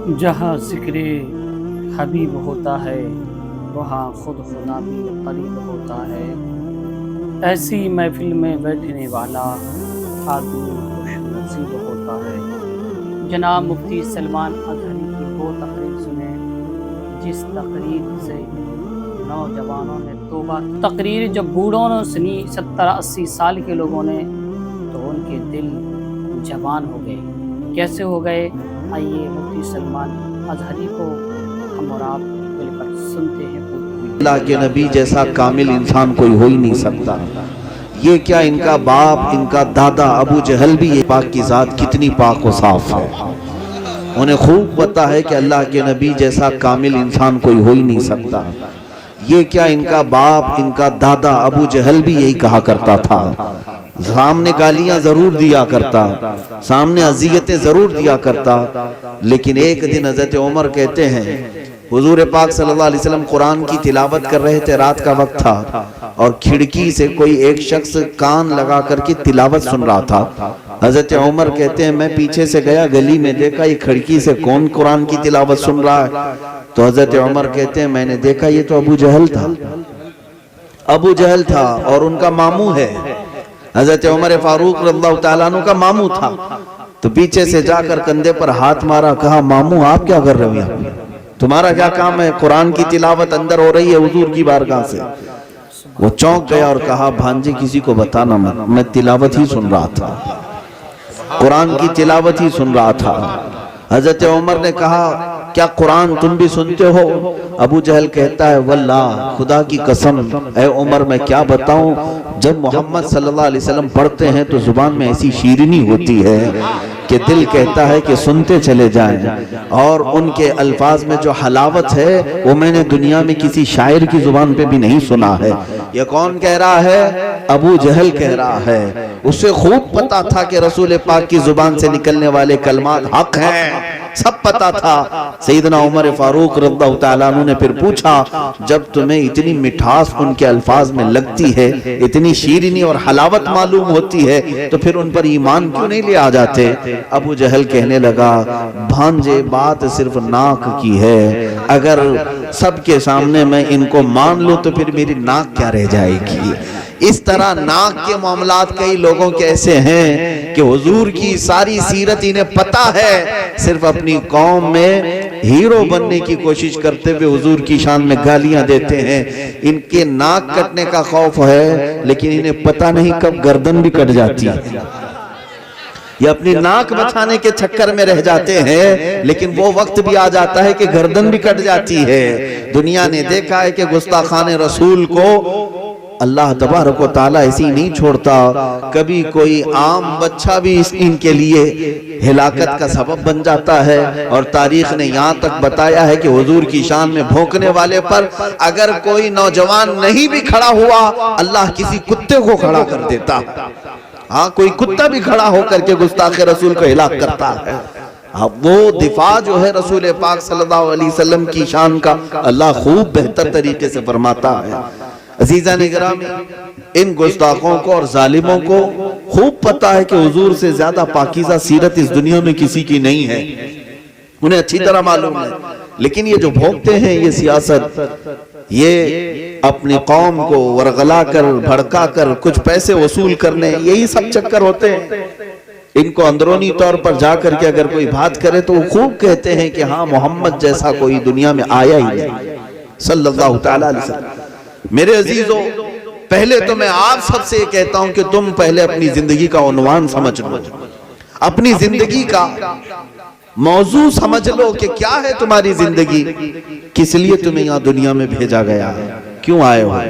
جہاں ذکر حبیب ہوتا ہے وہاں خود خدا بھی قریب ہوتا ہے۔ ایسی محفل میں بیٹھنے والا آدمی خوش نصیب ہوتا ہے۔ جناب مفتی سلمان اظہری کی وہ تقریر سنیں جس تقریر سے نوجوانوں نے توبہ کی۔ تقریر جب بوڑھوں نے سنی 70-80 سال کے لوگوں نے تو ان کے دل جوان ہو گئے۔ کیسے ہو گئے؟ آئیے مفتی سلمان اظہری کو ہم اور آپ مل کر سنتے ہیں۔ اللہ کے نبی جیسا کامل انسان کوئی ہو ہی نہیں سکتا۔ یہ کیا ان کا باپ، ان کا دادا ابو جہل بھی یہ پاک کی ذات کتنی پاک و صاف ہے۔ انہیں خوب پتہ ہے کہ اللہ کے نبی جیسا کامل انسان کوئی ہو ہی نہیں سکتا۔ یہ کیا ان کا باپ، ان کا دادا ابو جہل بھی یہی کہا کرتا تھا۔ سامنے گالیاں ضرور دیا کرتا، سامنے اذیتیں ضرور دیا کرتا، لیکن ایک دن حضرت عمر کہتے ہیں حضور پاک صلی اللہ علیہ وسلم قرآن کی تلاوت کر رہے تھے، رات کا وقت تھا، اور کھڑکی سے کوئی ایک شخص کان لگا کر کے تلاوت سن رہا تھا۔ حضرت عمر کہتے ہیں میں پیچھے سے گیا، گلی میں دیکھا یہ کھڑکی سے کون قرآن کی تلاوت سن رہا ہے؟ تو حضرت عمر کہتے ہیں میں نے دیکھا یہ تو ابو جہل تھا۔ ابو جہل تھا اور ان کا ماموں ہے، حضرت عمر فاروق رضی اللہ تعالیٰ عنہ کا ماموں تھا۔ تو پیچھے سے جا کر کندھے پر ہاتھ مارا، کہا ماموں آپ کیا کر رہے ہیں؟ تمہارا کیا کام ہے؟ قرآن کی تلاوت اندر ہو رہی ہے حضور کی بارگاہ سے۔ وہ چونک گیا اور کہا بھانجے کسی کو بتانا مت، میں تلاوت ہی سن رہا تھا، قرآن کی تلاوت ہی سن رہا تھا۔ حضرت عمر نے کہا کیا قرآن تم بھی سنتے ہو؟ ابو جہل کہتا ہے واللہ خدا کی قسم اے عمر میں کیا بتاؤں، جب محمد صلی اللہ علیہ وسلم پڑھتے ہیں تو زبان میں ایسی شیرینی ہوتی ہے کہ دل کہتا ہے کہ سنتے چلے جائیں، اور ان کے الفاظ میں جو حلاوت ہے وہ میں نے دنیا میں کسی شاعر کی زبان پہ بھی نہیں سنا ہے۔ یہ کون کہہ رہا ہے؟ ابو جہل کہہ رہا ہے۔ اسے خوب پتا تھا کہ رسول پاک کی زبان سے نکلنے والے کلمات حق ہیں، سب پتا تھا۔ سیدنا عمر فاروق رضی اللہ تعالیٰ عنہ نے پھر پوچھا جب تمہیں اتنی مٹھاس ان کے الفاظ میں لگتی ہے، اتنی شیرینی اور حلاوت معلوم ہوتی ہے، تو پھر ان پر ایمان کیوں نہیں لے آ جاتے؟ ابو جہل کہنے لگا بھانجے بات صرف ناک کی ہے، اگر سب کے سامنے میں ان کو مان لوں تو پھر میری ناک کیا رہ جائے گی۔ اس طرح ناک کے معاملات کئی لوگوں کے ایسے ہیں کہ حضور کی ساری سیرت انہیں پتہ ہے، صرف اپنی قوم میں ہیرو بننے کی کوشش کرتے ہوئے حضور کی شان میں گالیاں دیتے ہیں۔ ان کے ناک کٹنے کا خوف ہے، لیکن انہیں پتہ نہیں کب گردن بھی کٹ جاتی ہے۔ یہ اپنی ناک بچانے کے چکر میں رہ جاتے ہیں، لیکن وہ وقت بھی آ جاتا ہے کہ گردن بھی کٹ جاتی ہے۔ دنیا نے دیکھا ہے کہ گستاخان رسول کو اللہ تبارک و تعالیٰ ایسی نہیں چھوڑتا، کبھی کوئی عام بچہ بھی ان کے لیے ہلاکت کا سبب بن جاتا ہے، اور تاریخ نے یہاں تک بتایا ہے کہ حضور کی شان میں بھونکنے والے پر اگر کوئی نوجوان نہیں بھی کھڑا ہوا، اللہ کسی کتے کو کھڑا کر دیتا۔ ہاں کوئی کتا بھی کھڑا ہو کر کے گستاخ رسول کو ہلاک کرتا ہے۔ وہ دفاع جو ہے رسول پاک صلی اللہ علیہ وسلم کی شان کا اللہ خوب بہتر طریقے سے فرماتا ہے۔ عزیزان گرامی، ان گستاخوں کو اور ظالموں کو خوب پتا ہے کہ حضور سے زیادہ پاکیزہ سیرت اس دنیا میں کسی کی نہیں ہے، انہیں اچھی طرح معلوم ہے، لیکن یہ جو بھونکتے ہیں یہ سیاست، یہ اپنی قوم کو ورغلا کر بھڑکا کر کچھ پیسے وصول کرنے، یہی سب چکر ہوتے ہیں۔ ان کو اندرونی طور پر جا کر کے اگر کوئی بات کرے تو وہ خوب کہتے ہیں کہ ہاں محمد جیسا کوئی دنیا میں آیا ہی نہیں صلی اللہ تعالیٰ علیہ وسلم۔ میرے عزیزوں، پہلے تو میں آپ سب سے یہ کہتا ہوں کہ تم پہلے اپنی زندگی کا عنوان سمجھ لو، اپنی زندگی کا موضوع سمجھ لو کہ کیا ہے تمہاری زندگی، کس لیے تمہیں یہاں دنیا میں بھیجا گیا ہے، کیوں آئے ہو۔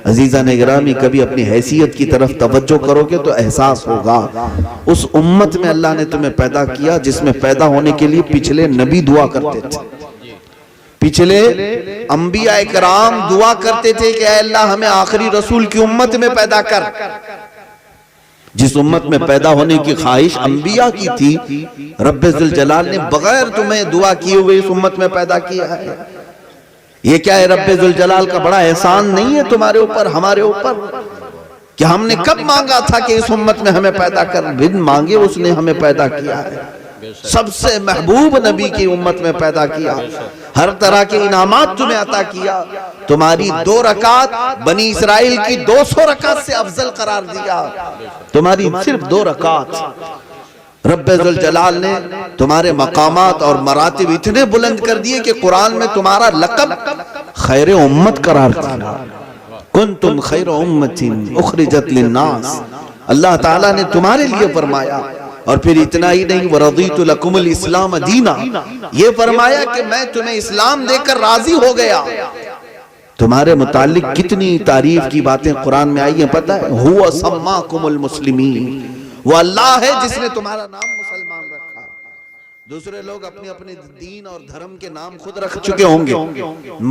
عزیزان گرامی، کبھی اپنی حیثیت کی طرف توجہ کرو گے تو احساس ہوگا اس امت میں اللہ نے تمہیں پیدا کیا جس میں پیدا ہونے کے لیے پچھلے نبی دعا کرتے تھے، پچھلے انبیاء کرام دعا کرتے تھے کہ اے اللہ ہمیں آخری رسول کی امت میں پیدا کر۔ جس امت میں پیدا ہونے کی خواہش انبیاء کی تھی، رب ذوالجلال نے بغیر تمہیں دعا کیے ہوئے اس امت میں پیدا کیا ہے۔ یہ کیا ہے؟ رب ذوالجلال کا بڑا احسان نہیں ہے تمہارے اوپر، ہمارے اوپر، کہ ہم نے کب مانگا تھا کہ اس امت میں ہمیں پیدا کر؟ بن مانگے اس نے ہمیں پیدا کیا ہے۔ سب سے محبوب نبی کی امت میں پیدا کیا، ہر طرح کے انعامات تمہیں عطا کیا، تمہاری 2 رکعت بنی اسرائیل کی 200 رکعت سے افضل قرار دیا، تمہاری صرف 2 رکعت رب ذوالجلال نے تمہارے مقامات اور مراتب اتنے بلند کر دیے کہ قرآن میں تمہارا لقب خیر امت قرار دیا، کنتم خیر امت اخرجت للناس، اللہ تعالیٰ نے تمہارے لیے فرمایا۔ اور پھر اتنا ہی نہیں، وَرَضِيتُ لَكُمُ الْإِسْلَامَ دِينًا، یہ فرمایا کہ میں تمہیں اسلام دے کر راضی ہو گیا۔ تمہارے متعلق کتنی تعریف کی باتیں قرآن میں آئی ہیں پتہ ہے؟ هُوَ سَمَّاكُمُ الْمُسْلِمِينَ، وہ اللہ ہے جس نے تمہارا نام مسلمان رکھا۔ دوسرے لوگ اپنے اپنے دین اور دھرم کے نام خود رکھ چکے ہوں گے،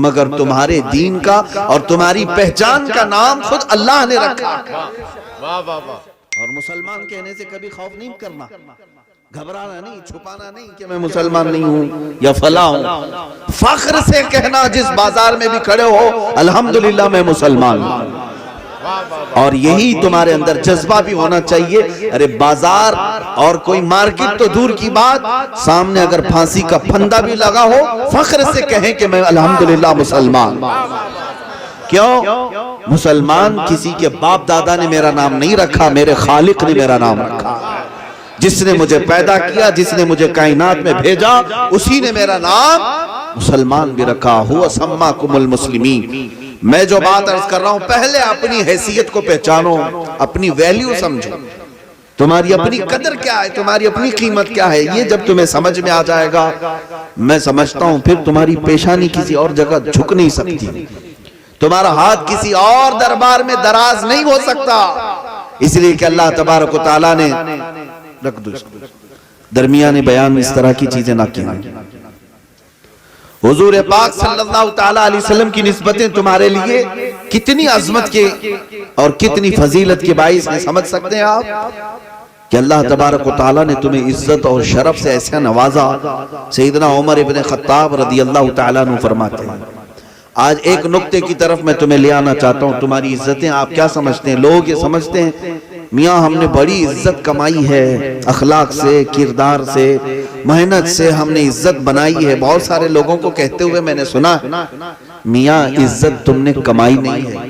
مگر تمہارے دین کا اور تمہاری پہچان کا نام خود اللہ نے رکھا۔ اور مسلمان کہنے سے کبھی خوف نہیں کرنا، گھبرانا نہیں، چھپانا نہیں کہ میں مسلمان نہیں ہوں یا فلاں ہوں، فخر سے کہنا جس بازار میں بھی کھڑے ہو الحمدللہ میں مسلمان ہوں۔ اور یہی تمہارے اندر جذبہ بھی ہونا چاہیے۔ ارے بازار اور کوئی مارکیٹ تو دور کی بات، سامنے اگر پھانسی کا پھندا بھی لگا ہو فخر سے کہیں کہ میں الحمدللہ مسلمان۔ کیوں؟ مسلمان کسی کے باپ دادا نے میرا نام نہیں رکھا، میرے خالق نے میرا نام رکھا، جس نے مجھے پیدا کیا، جس نے مجھے کائنات میں بھیجا، اسی نے میرا نام مسلمان بھی رکھا۔ ہوا سماکم المسلمین۔ میں جو بات عرض کر رہا ہوں، پہلے اپنی حیثیت کو پہچانو، اپنی ویلیو سمجھو، تمہاری اپنی قدر کیا ہے، تمہاری اپنی قیمت کیا ہے، یہ جب تمہیں سمجھ میں آ جائے گا، میں سمجھتا ہوں پھر تمہاری پیشانی کسی اور جگہ جھک نہیں سکتی، تمہارا ہاتھ کسی اور دربار میں دراز نہیں ہو سکتا، اس لیے کہ اللہ تبارک و تعالیٰ نے رکھ دو درمیان بیان میں اس طرح کی چیزیں نہ کی۔ حضور پاک صلی اللہ تعالیٰ علیہ وسلم کی نسبتیں تمہارے لیے کتنی عظمت کے اور کتنی فضیلت کے باعث ہیں، سمجھ سکتے ہیں آپ کہ اللہ تبارک و تعالیٰ نے تمہیں عزت اور شرف سے ایسا نوازا۔ سیدنا عمر ابن خطاب رضی اللہ تعالیٰ عنہ فرماتے ہیں، آج ایک نقطے کی طرف میں تمہیں لے آنا چاہتا ہوں، تمہاری عزتیں آپ کیا سمجھتے ہیں؟ لوگ یہ سمجھتے ہیں میاں ہم نے بڑی عزت کمائی ہے، اخلاق سے، کردار سے، محنت سے ہم نے عزت بنائی ہے۔ بہت سارے لوگوں کو کہتے ہوئے میں نے سنا ہے، میاں عزت تم نے کمائی نہیں ہے،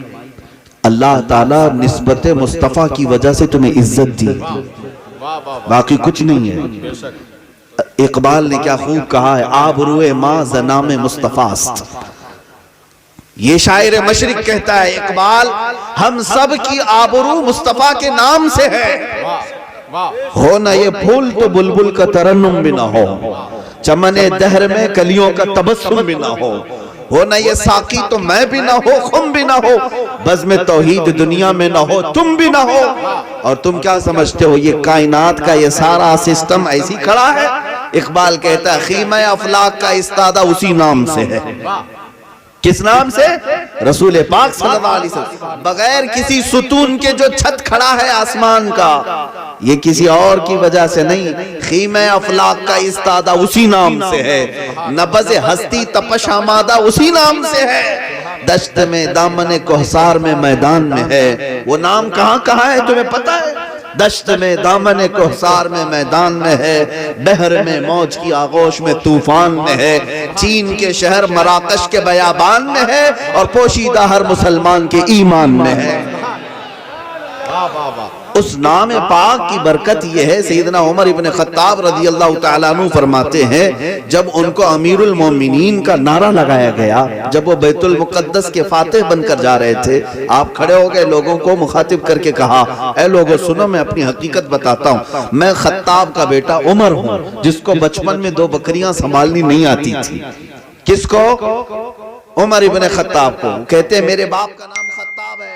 اللہ تعالیٰ نسبت مصطفیٰ کی وجہ سے تمہیں عزت دی، باقی کچھ نہیں ہے۔ اقبال نے کیا خوب کہا ہے، آبروئے ماں ز نام مصطفیٰ است۔ یہ شاعر مشرق کہتا ہے اقبال، ہم سب کی آبرو مصطفیٰ کے نام سے ہے، ہو نہ یہ پھول تو بلبل کا ترنم بھی نہ ہو، چمن دہر میں کلیوں کا تبسم بھی نہ ہو نہ یہ ساقی تو میں بھی نہ ہو، خم بھی نہ ہو، بزم توحید دنیا میں نہ ہو، تم بھی نہ ہو۔ اور تم کیا سمجھتے ہو یہ کائنات کا یہ سارا سسٹم ایسی کھڑا ہے؟ اقبال کہتا ہے خیمہ افلاک کا استادہ اسی نام سے ہے۔ کس نام سے؟ رسول پاک صلی اللہ علیہ وسلم۔ بغیر کسی ستون کے جو چھت کھڑا ہے آسمان کا، یہ کسی اور کی وجہ سے نہیں، خیمہ افلاک کا استادہ اسی نام سے ہے، نبض ہستی تپش آمادہ اسی نام سے ہے، دشت میں دامن کوہسار میں میدان میں ہے۔ وہ نام کہاں کہاں ہے تمہیں پتہ ہے؟ دشت میں دامن کوہسار میں میدان میں ہے، بحر میں موج کی آغوش میں طوفان میں ہے، چین کے شہر مراکش کے بیابان میں ہے، اور پوشیدہ ہر مسلمان کے ایمان میں ہے۔ اس نام پاک کی برکت یہ ہے، سیدنا عمر ابن خطاب رضی اللہ تعالیٰ عنہ فرماتے ہیں جب ان کو امیر المومنین کا نعرہ لگایا گیا، جب وہ بیت المقدس کے فاتح بن کر جا رہے تھے، آپ کھڑے ہو گئے، لوگوں کو مخاطب کر کے کہا، اے لوگوں سنو میں اپنی حقیقت بتاتا ہوں، میں خطاب کا بیٹا عمر ہوں، جس کو بچپن میں 2 بکریاں سنبھالنی نہیں آتی تھی۔ کس کو؟ عمر ابن خطاب کو۔ کہتے ہیں میرے باپ کا نام خطاب ہے،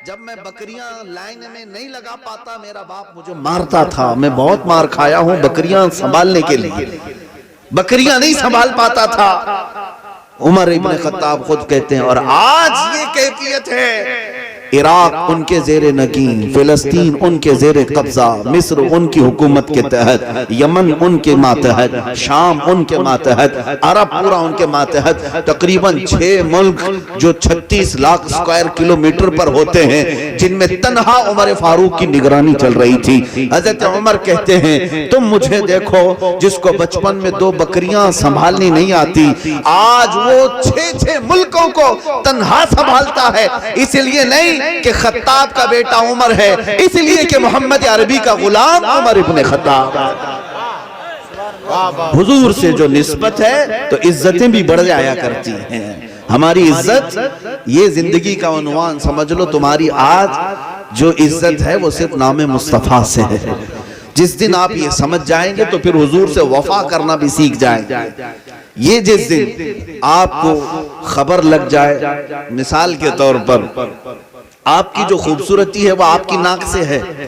جب میں بکریاں لائن میں نہیں لگا پاتا میرا باپ مجھے مارتا تھا، میں بہت مار کھایا ہوں بکریاں سنبھالنے کے لیے، بکریاں نہیں سنبھال پاتا تھا۔ عمر ابن خطاب خود کہتے ہیں اور آج یہ کیفیت ہے عراق ان کے زیر نگین، فلسطین ان کے زیر قبضہ، مصر ان کی حکومت کے تحت، یمن ان کے ماتحت، شام ان کے ماتحت، عرب پورا ان کے ماتحت، تقریباً 6 ملک جو 36 لاکھ اسکوائر کلومیٹر پر ہوتے ہیں، جن میں تنہا عمر فاروق کی نگرانی چل رہی تھی۔ حضرت عمر کہتے ہیں تم مجھے دیکھو جس کو بچپن میں 2 بکریاں سنبھالنی نہیں آتی، آج وہ 6 ملکوں کو تنہا سنبھالتا ہے، اس لیے نہیں کہ خطاب کا بیٹا عمر ہے، اس لیے کہ محمد عربی کا غلام عمر ابن خطاب۔ حضور سے جو نسبت ہے تو عزتیں بھی بڑھ جایا کرتی ہیں۔ ہماری عزت یہ زندگی کا عنوان سمجھ لو، تمہاری آج جو عزت ہے وہ صرف نام مصطفیٰ سے ہے۔ جس دن آپ یہ سمجھ جائیں گے تو پھر حضور سے وفا کرنا بھی سیکھ جائیں گے۔ یہ جس دن آپ کو خبر لگ جائے، مثال کے طور پر آپ کی جو خوبصورتی ہے وہ آپ کی ناک سے ہے،